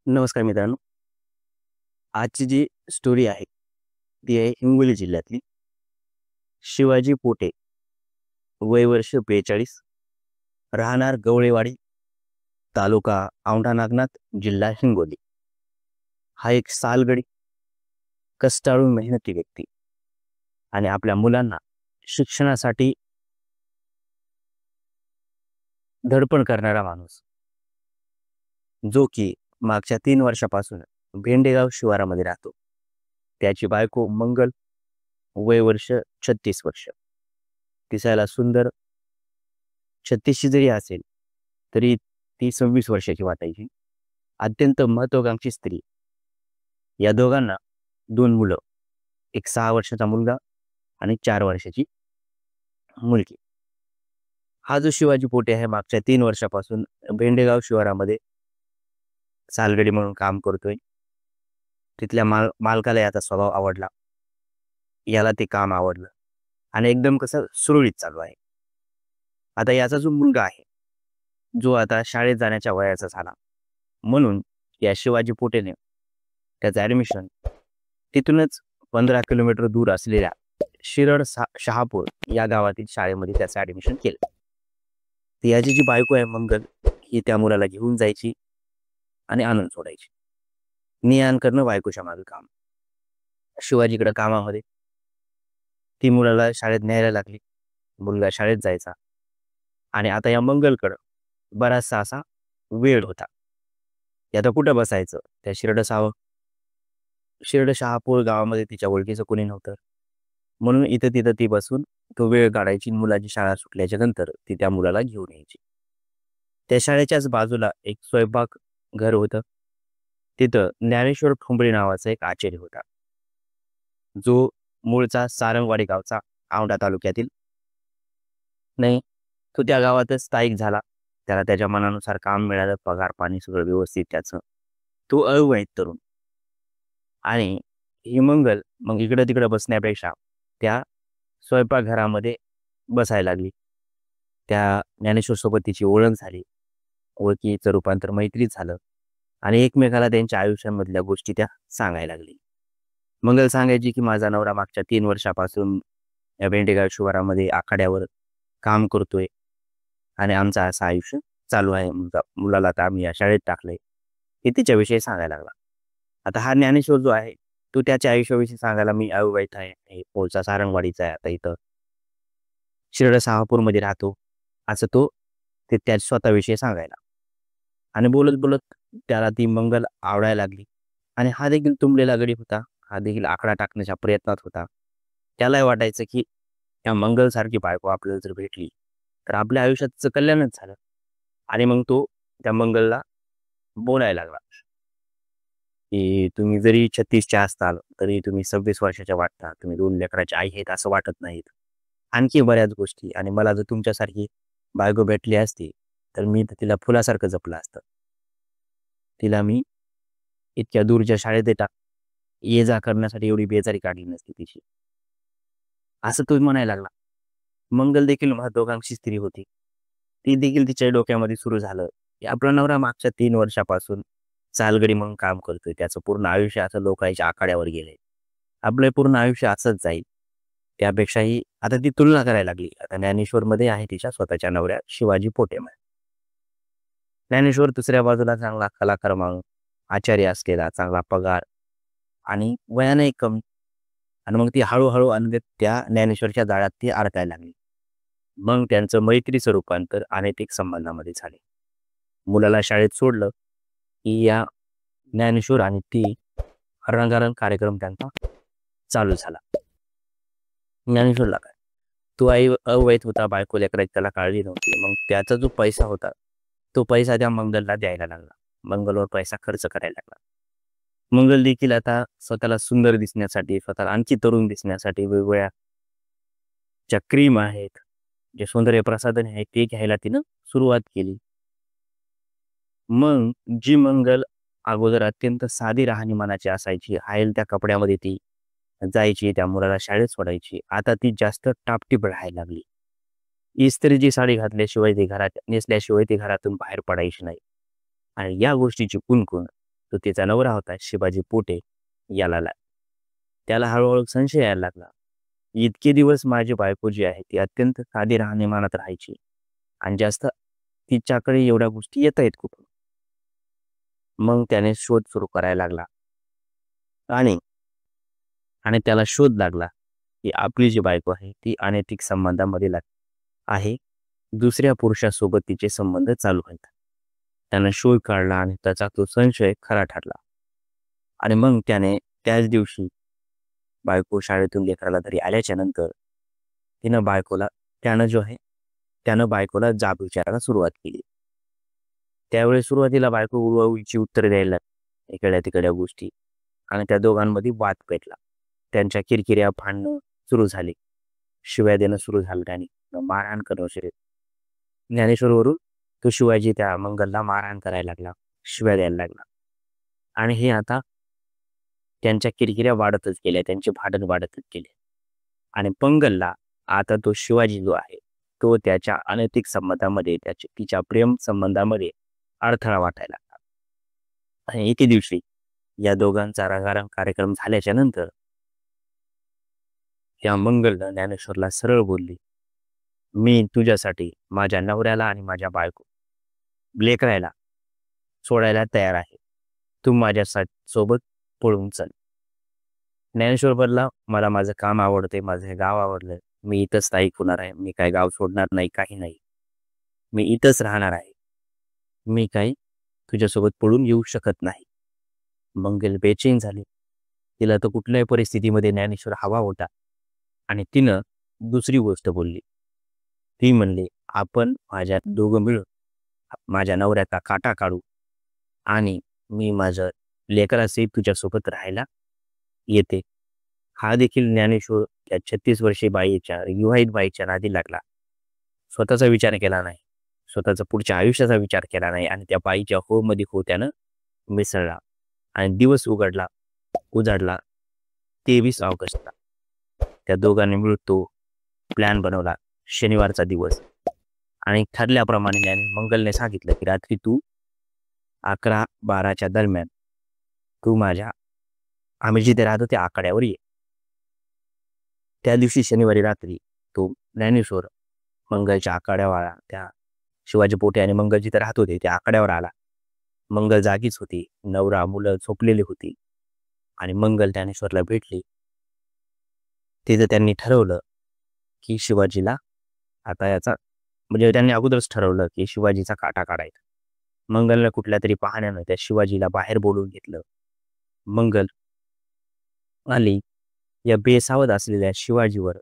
नमस्कार मित्रांनो. आजची जी स्टोरी आहे, ती आहे हिंगोली जिल्ह्यातली. शिवाजी पोटे, वय वर्ष 42, राहणार गवळेवाडी, तालुका औंढा नागनाथ, जिल्हा हिंगोली. हा एक सालगडी, कष्टाळू मेहनती व्यक्ती आणि आपल्या मुलांना शिक्षणासाठी धडपड करणारा माणूस, जो की मागच्या 3 वर्षापासून भेंडेगाव शिवारामध्ये राहतो. त्याची बायको मंगल, वय वर्ष 36 वर्ष. दिसायला सुंदर, 36ची जरी असेल, तरी ती 26 वर्षाची वाटायची. अत्यंत महत्त्वाकांक्षी स्त्री. या दोघांना 2 मुलं, एक 6 वर्षाचा मुलगा आणि 4 वर्षाची मुलगी. हा जो शिवाजी पोटे आहे, मागच्या 3 वर्षापासून भेंडेगाव शिवारामध्ये सालगडी म्हणून काम करतोय. तिथल्या मालकाला याचा स्वभाव आवडला. याला ते काम आवडलं आणि एकदम कसं सुरळीत चालू आहे. आता याचा जो मुलगा आहे, जो आता शाळेत जाण्याच्या वयाचा झाला, म्हणून या शिवाजी पोटेने त्याचं ॲडमिशन तिथूनच 15 किलोमीटर दूर असलेल्या शहापूर या गावातील शाळेमध्ये त्याचं ॲडमिशन केलं. तर याची जी बायको आहे मंगल, ही त्या मुलाला घेऊन जायची आणि आणून सोडायची. ने-आण करणं बायकोच्या मागं काम. शिवाजीकडे कामामध्ये ती मुलाला शाळेत न्यायला लागली. मुलगा शाळेत जायचा आणि आता या मंगलकडं बराचसा असा वेळ होता. ते आता कुठं बसायचं? त्या शहापूर गावामध्ये तिच्या ओळखीचं कोणी नव्हतं. म्हणून इथं-तिथं ती बसून तो वेळ काढायची. मुलाची शाळा सुटल्याच्या नंतर ती त्या मुलाला घेऊन यायची. त्या शाळेच्याच बाजूला एक स्वयंपाक घर होतं. तिथं ज्ञानेश्वर ठोंबरे नावाचा एक आचार्य होता, जो मूळचा सारंगवाडी गावचा, औंढा तालुक्यातील नाही. तो त्या गावातच स्थायिक झाला. त्याला त्याच्या मनानुसार काम मिळालं, पगार पाणी सगळं व्यवस्थित त्याचं. तो अविवाहित तरुण आणि ही मंगल मग इकडं-तिकडं बसण्यापेक्षा त्या स्वयंपाकघरामध्ये बसायला लागली. त्या ज्ञानेश्वरसोबत तिची ओळख झाली. ओळखीचं रूपांतर मैत्रीत झालं आणि एकमेकाला त्यांच्या आयुष्यामधल्या गोष्टी त्या सांगायला लागली. मंगल सांगायची की माझा नवरा मागच्या 3 वर्षापासून या भेंडेगाव शिवारामध्ये आखाड्यावर काम करतोय आणि आमचं असं आयुष्य चालू आहे. मुलाला आता आम्ही या शाळेत टाकलंय. हे तिच्याविषयी सांगायला लागला. आता हा ज्ञानेश्वर जो आहे, तो त्याच्या आयुष्याविषयी सांगायला मी अविवाहित आहे, मूळचा सारंगवाडीचा आहे, आता इथं शहापूरमध्ये राहतो, असं तो त्या स्वतःविषयी सांगायला. आणि बोलत बोलत त्याला ती मंगल आवडायला लागली आणि हा देखील तुंबलेला गडी होता. हा देखील आकडा टाकण्याच्या प्रयत्नात होता. त्यालाही वाटायचं की या मंगलसारखी बायको आपल्याला जर भेटली तर आपल्या आयुष्याचं कल्याणच झालं. आणि मग तो त्या मंगलला बोलायला लागला की तुम्ही जरी 36च्या असताल तरी तुम्ही 26 वर्षाच्या वाटता. तुम्ही 2 लेकराची आई आहेत असं वाटत नाहीत. आणखी बऱ्याच गोष्टी. आणि मला जर तुमच्यासारखी बायको भेटली असती तर मी तर तिला फुलासारखं जपलं असतं. तिला मी इतक्या दूरच्या शाळेत ये जा करण्यासाठी एवढी बेजारी काढली नसती तिची, असं तो म्हणायला लागला. मंगल देखील महत्वाकांक्षी स्त्री होती. ती देखील तिच्या डोक्यामध्ये सुरू झालं की आपला नवरा मागच्या 3 वर्षापासून सालगडी म्हणून काम करतोय. त्याचं पूर्ण आयुष्य असं लोकांच्या आखाड्यावर गेलंय. आपलं पूर्ण आयुष्य असंच जाईल. त्यापेक्षाही आता ती तुलना करायला लागली. आता ज्ञानेश्वरमध्ये आहे तिच्या स्वतःच्या नवऱ्या शिवाजी पोटेमध्ये. ज्ञानेश्वर दुसऱ्या बाजूला चांगला कलाकार म्हणून, आचार्य असलेला, चांगला पगार आणि वयाने कमी. आणि मग ती हळूहळू अनगत त्या ज्ञानेश्वरच्या जाळ्यात ती अडकायला लागली. मग त्यांचं मैत्रीचं रूपांतर अनैतिक संबंधामध्ये झाले. मुलाला शाळेत सोडलं की या ज्ञानेश्वर आणि ती रंगारंग कार्यक्रम त्यांचा चालू झाला. ज्ञानेश्वरला काय, तो अविवाहित होता, बायको लेकराची त्याला काळजी नव्हती. मग त्याचा जो पैसा होता तो पैसा त्या मंगलला द्यायला लागला. मंगलवर पैसा खर्च करायला लागला. मंगल देखील आता स्वतःला सुंदर दिसण्यासाठी, स्वतःला आणखी तरुण दिसण्यासाठी वेगवेगळ्या ज्या क्रीम आहेत, जे सौंदर्य प्रसाधन आहे, ते घ्यायला तिनं सुरुवात केली. मग जी मंगल अगोदर अत्यंत साधी राहणीमानाची असायची, हायल त्या कपड्यामध्ये ती जायची, त्या मुलाला शाळेत सोडायची, आता ती जास्त टापटीप राहायला लागली. इस्त्रीची साडी घातल्याशिवाय ती घरात नेसल्याशिवाय ती घरातून बाहेर पडायची नाही. आणि या गोष्टीची कुणकुण तो तिचा नवरा होता शिवाजी पोटे याला त्याला हळूहळू संशय यायला लागला. इतके दिवस माझी बायको जी आहे ती अत्यंत साधी राहणीमानात राहायची आणि जास्त तिच्याकडे एवढ्या गोष्टी येत आहेत कुठून. मग त्याने शोध सुरू करायला लागला आणि आणि त्याला शोध लागला की आपली जी बायको आहे ती अनैतिक संबंधामध्ये आहे. दुसऱ्या पुरुषासोबत तिचे संबंध चालू आहेत. त्यानं शोध काढला आणि त्याचा तो संशय खरा ठरला. आणि मग त्याने त्याच दिवशी बायको शाळेतून लेकराला घरी आल्याच्या नंतर त्यानं बायकोला जाब विचारायला सुरुवात केली. त्यावेळी सुरुवातीला बायको उडवाउडवीची उत्तर द्यायला लागली, इकडल्या तिकडल्या गोष्टी, आणि त्या दोघांमध्ये वाद पेटला. त्यांच्या किरकिऱ्या भांडणं सुरू झाली, शिव्या देणं सुरू झालं, त्यांनी मारहाण करणं सुरू. ज्ञानेश्वरवरून तो शिवाजी त्या मंगलला मारहाण करायला लागला, शिव्या द्यायला लागला. आणि हे आता त्यांच्या किरकिऱ्या वाढतच गेल्या, त्यांचे भांडण वाढतच गेले. आणि मंगलला आता तो शिवाजी जो आहे तो त्याच्या अनैतिक संबंधामध्ये तिच्या प्रेम संबंधामध्ये अडथळा वाटायला लागला. आणि एके दिवशी या दोघांचा रंगारंग कार्यक्रम झाल्याच्या नंतर या मंगलनं ज्ञानेश्वरला सरळ बोलली, मी तुझ्यासाठी माझ्या नवऱ्याला आणि माझ्या बायको लेकरायला सोडायला तयार आहे. तू माझ्या सोबत पळून चल. ज्ञानेश्वर बोलला, मला माझं काम आवडते, माझं हे गाव आवडलं, मी इथंच स्थायिक होणार आहे. मी काय गाव सोडणार नाही, काही नाही, मी इथंच राहणार आहे. मी काही तुझ्यासोबत पळून येऊ शकत नाही. मंगल बेचैन झाली. तिला तर कुठल्याही परिस्थितीमध्ये ज्ञानेश्वर हवा होता. आणि तिनं दुसरी गोष्ट बोलली. ती म्हणली, आपण दोघं मिळून माझ्या नवऱ्याचा काटा काढू आणि मी माझं लेकरासहित तुझ्यासोबत राहायला येते. हा देखील ज्ञानेश्वर त्या 36 वर्षीय विवाहित बाईच्या नादी लागला. स्वतःचा विचार केला नाही, स्वतःचा पुढच्या आयुष्याचा विचार केला नाही, आणि त्या बाईच्या हो मध्ये हो त्यानं मिसळला. आणि दिवस उजाडला 23 ऑगस्टला. त्या दोघांनी मिळून तो प्लॅन बनवला, शनिवारचा दिवस. आणि ठरल्याप्रमाणे मंगलने सांगितलं की रात्री तू 11-12च्या दरम्यान तू आम्ही जिथे राहतो त्या आकड्यावर ये. त्या दिवशी शनिवारी रात्री तो ज्ञानेश्वर मंगलच्या आकड्यावर, त्या शिवाजी पोटे आणि मंगल जिथे राहत होते त्या आकड्यावर आला. मंगल जागीच होती, नवरा मुलं झोपलेली होती. आणि मंगल ज्ञानेश्वरला भेटली. तिथं त्यांनी ठरवलं की शिवाजीला म्हणजे त्यांनी अगोदरच ठरवलं की शिवाजीचा काटा काढायचा. मंगलने कुठल्या तरी पाहण्यानं त्या शिवाजीला बाहेर बोलवून घेतलं. मंगल आली. या बेसावध असलेल्या शिवाजीवर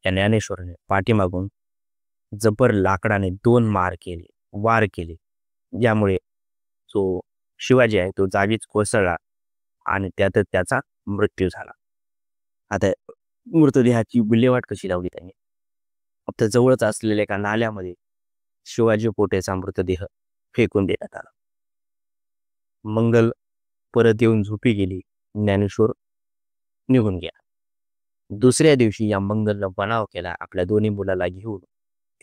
या ज्ञानेश्वरने पाठीमागून जबर लाकडाने 2 वार केले, ज्यामुळे जो शिवाजी आहे तो जागीच कोसळला आणि त्यातच त्याचा मृत्यू झाला. आता मृतदेहाची विल्हेवाट कशी लावली त्यांनी? फक्त जवळच असलेल्या एका नाल्यामध्ये शिवाजी पोटेचा मृतदेह फेकून देण्यात आला. मंगल परत येऊन झोपी गेली. ज्ञानेश्वर निघून गेला. दुसऱ्या दिवशी या मंगलनं बनाव केला. आपल्या दोन्ही मुलाला घेऊन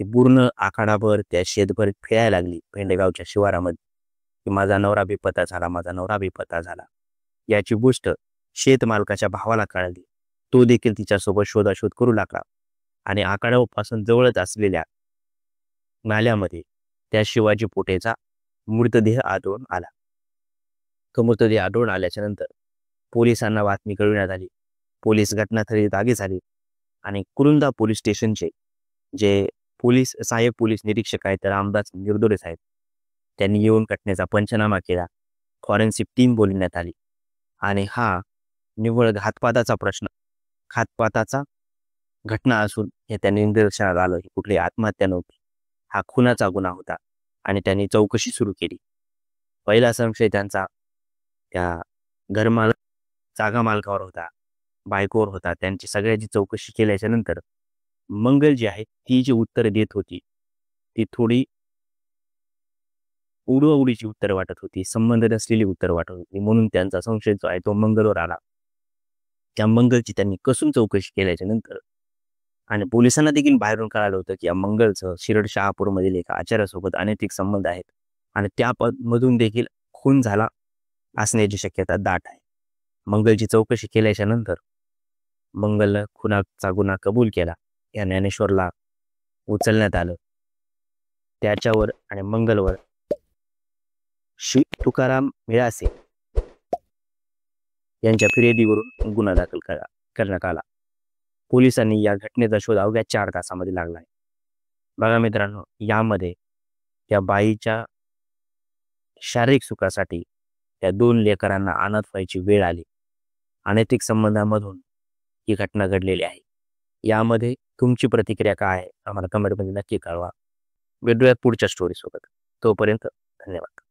ती पूर्ण आखाडाभर त्या शेतभर फिरायला लागली भेंडेगावच्या शिवारामध्ये, की माझा नवरा बेपत्ता झाला, माझा नवरा बेपत्ता झाला. याची गोष्ट शेतमालकाच्या भावाला कळली. तो देखील तिच्यासोबत शोधाशोध करू लागला आणि आखाड्यापासून जवळच असलेल्या नाल्यामध्ये त्या शिवाजी पोटेचा मृतदेह आढळून आला. तो मृतदेह आढळून आल्याच्या नंतर पोलिसांना बातमी कळविण्यात आली. पोलीस घटनास्थळी दाखल झाले आणि कुरुंदा पोलीस स्टेशनचे जे सहाय्यक पोलीस निरीक्षक आहेत रामदास निर्दोरे साहेब, त्यांनी येऊन घटनेचा पंचनामा केला. फॉरेन्सिक टीम बोलवण्यात आली आणि हा निव्वळ घातपाताचा घटना असून हे त्यांनी निदर्शनास आलं की कुठली आत्महत्या नव्हती, हा खुनाचा गुन्हा होता. आणि त्यांनी चौकशी सुरू केली. पहिला संशय त्यांचा त्या जागा मालकावर होता, बायकोवर होता. त्यांची सगळ्याची चौकशी केल्याच्या नंतर मंगल जी आहे ती जी उत्तर देत होती ती थोडी उडवाउडीची उत्तर वाटत होती, संबंध नसलेली उत्तर वाटत होती. म्हणून त्यांचा संशय जो आहे तो मंगलवर आला. त्या मंगलची त्यांनी कसून चौकशी केल्याच्या नंतर आणि पोलिसांना देखील बाहेरून कळालं होतं की या मंगलचं शिरड शहापूरमधील एका आचार्यासोबत अनैतिक संबंध आहेत आणि त्यामधून देखील खून झाला असण्याची शक्यता दाट आहे. मंगलची चौकशी केल्याच्या नंतर मंगलनं खुनाचा गुन्हा कबूल केला. या ज्ञानेश्वरला उचलण्यात आलं. त्याच्यावर आणि मंगलवर तुकाराम मिळासे यांच्या फिर्यादीवरून गुन्हा दाखल करण्यात आला. पोलिसांनी या घटनेचा शोध अवघ्या 4 तासामध्ये लागला आहे. बघा मित्रांनो, यामध्ये त्या बाईच्या शारीरिक सुखासाठी त्या 2 लेकरांना अनाथ व्हायची वेळ आली. अनैतिक संबंधामधून ही घटना घडलेली आहे. यामध्ये तुमची प्रतिक्रिया काय आहे आम्हाला कमेंटमध्ये नक्की कळवा. भेटूयात पुढच्या स्टोरीसोबत. तोपर्यंत धन्यवाद.